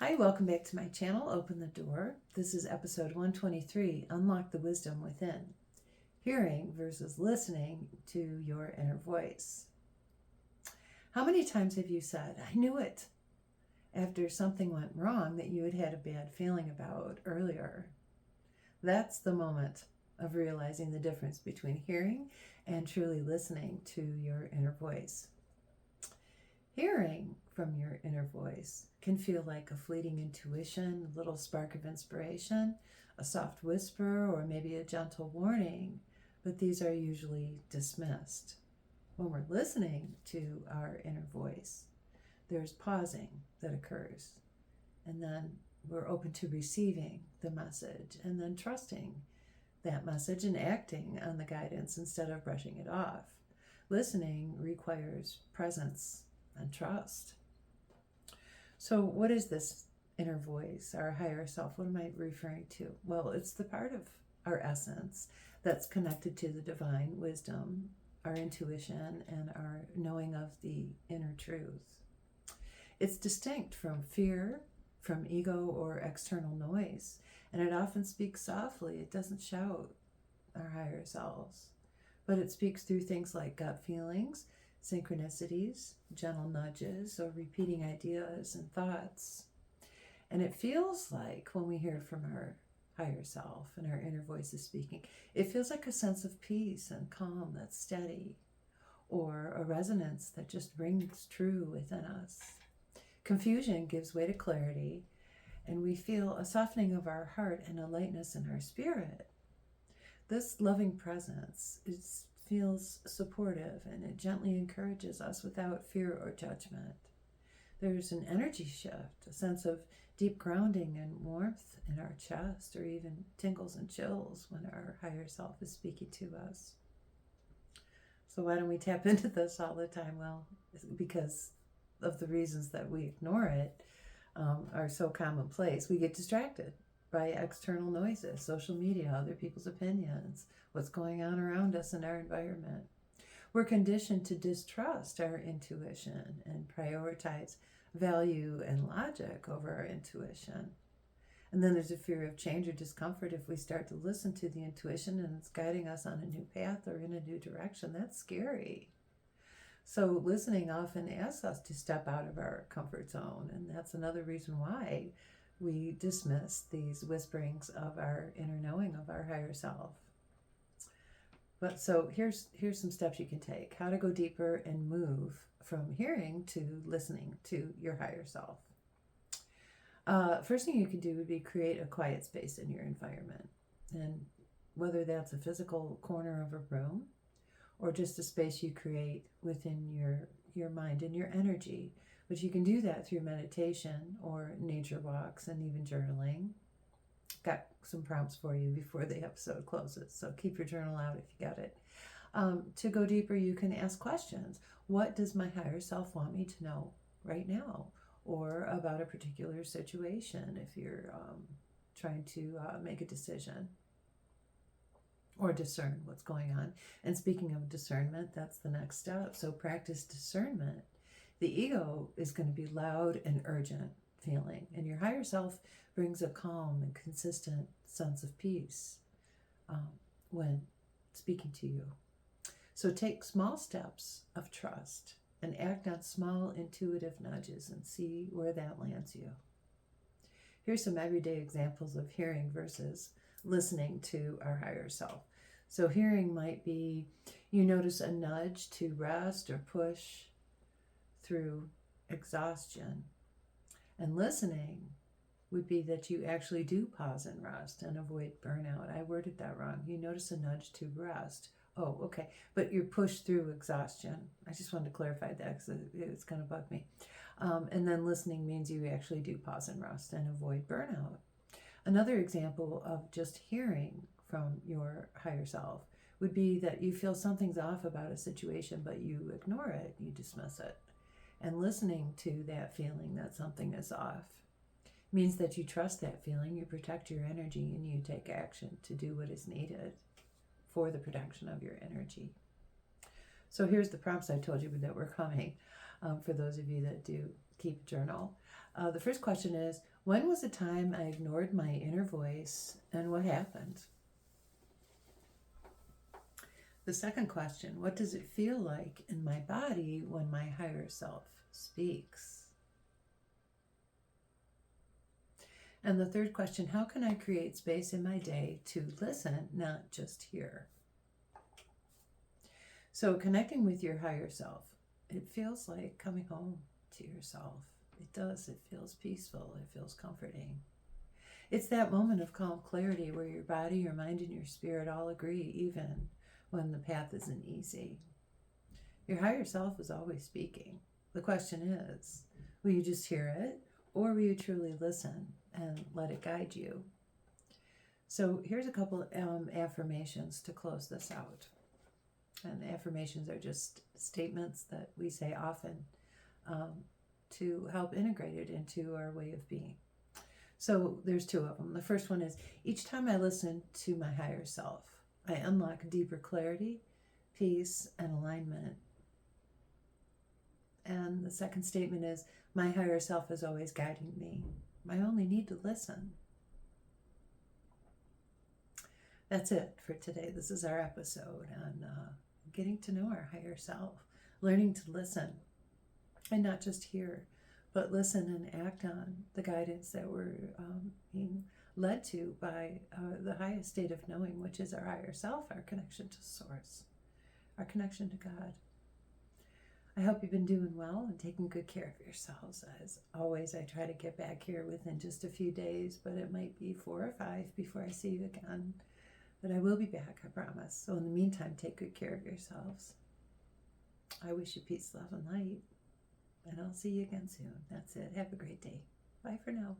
Hi, welcome back to my channel, Open the Door. This is episode 123, Unlock the Wisdom Within. Hearing versus listening to your inner voice. How many times have you said, I knew it, after something went wrong that you had had a bad feeling about earlier? That's the moment of realizing the difference between hearing and truly listening to your inner voice. Hearing from your inner voice can feel like a fleeting intuition, a little spark of inspiration, a soft whisper, or maybe a gentle warning, but these are usually dismissed. When we're listening to our inner voice, there's pausing that occurs, and then we're open to receiving the message and then trusting that message and acting on the guidance instead of brushing it off. Listening requires presence and trust. So what is this inner voice, our higher self? What am I referring to? Well, it's the part of our essence that's connected to the divine wisdom, our intuition, and our knowing of the inner truth. It's distinct from fear, from ego or external noise, and it often speaks softly. It doesn't shout, our higher selves, but it speaks through things like gut feelings, synchronicities, gentle nudges, or repeating ideas and thoughts. And it feels like when we hear from our higher self and our inner voice is speaking, it feels like a sense of peace and calm that's steady, or a resonance that just rings true within us. Confusion gives way to clarity, and we feel a softening of our heart and a lightness in our spirit. This loving presence feels supportive, and it gently encourages us without fear or judgment. There's an energy shift, a sense of deep grounding and warmth in our chest, or even tingles and chills when our higher self is speaking to us. So why don't we tap into this all the time? Well, because of the reasons that we ignore it are so commonplace. We get distracted by external noises, social media, other people's opinions, what's going on around us in our environment. We're conditioned to distrust our intuition and prioritize value and logic over our intuition. And then there's a fear of change or discomfort if we start to listen to the intuition and it's guiding us on a new path or in a new direction. That's scary. So listening often asks us to step out of our comfort zone, and that's another reason why we dismiss these whisperings of our inner knowing of our higher self. But so here's some steps you can take. How to go deeper and move from hearing to listening to your higher self. First thing you can do would be create a quiet space in your environment. And whether that's a physical corner of a room or just a space you create within your mind and your energy. But you can do that through meditation or nature walks and even journaling. Got some prompts for you before the episode closes, so keep your journal out if you got it. To go deeper, you can ask questions. What does my higher self want me to know right now? Or about a particular situation if you're trying to make a decision or discern what's going on. And speaking of discernment, that's the next step. So practice discernment. The ego is going to be loud and urgent feeling, and your higher self brings a calm and consistent sense of peace when speaking to you. So take small steps of trust and act on small intuitive nudges and see where that lands you. Here's some everyday examples of hearing versus listening to our higher self. So hearing might be you notice a nudge to rest or push through exhaustion. And listening would be that you actually do pause and rest and avoid burnout. I worded that wrong. You notice a nudge to rest. Oh, okay. But you're pushed through exhaustion. I just wanted to clarify that because it's going to bug me. And then listening means you actually do pause and rest and avoid burnout. Another example of just hearing from your higher self would be that you feel something's off about a situation, but you ignore it, you dismiss it. And listening to that feeling that something is off means that you trust that feeling, you protect your energy, and you take action to do what is needed for the protection of your energy. So here's the prompts I told you that were coming for those of you that do keep a journal. The first question is, when was the time I ignored my inner voice and what happened? The second question, what does it feel like in my body when my higher self speaks? And the third question, how can I create space in my day to listen, not just hear? So connecting with your higher self, it feels like coming home to yourself. It does. It feels peaceful. It feels comforting. It's that moment of calm clarity where your body, your mind, and your spirit all agree, even when the path isn't easy. Your higher self is always speaking. The question is, will you just hear it, or will you truly listen and let it guide you? So here's a couple affirmations to close this out. And affirmations are just statements that we say often to help integrate it into our way of being. So there's two of them. The first one is, each time I listen to my higher self, I unlock deeper clarity, peace, and alignment. And the second statement is, my higher self is always guiding me. I only need to listen. That's it for today. This is our episode on getting to know our higher self, learning to listen, and not just hear, but listen and act on the guidance that we're being led to by the highest state of knowing, which is our higher self, our connection to Source, our connection to God. I hope you've been doing well and taking good care of yourselves. As always, I try to get back here within just a few days, but it might be 4 or 5 before I see you again. But I will be back, I promise. So in the meantime, take good care of yourselves. I wish you peace, love, and light. And I'll see you again soon. That's it. Have a great day. Bye for now.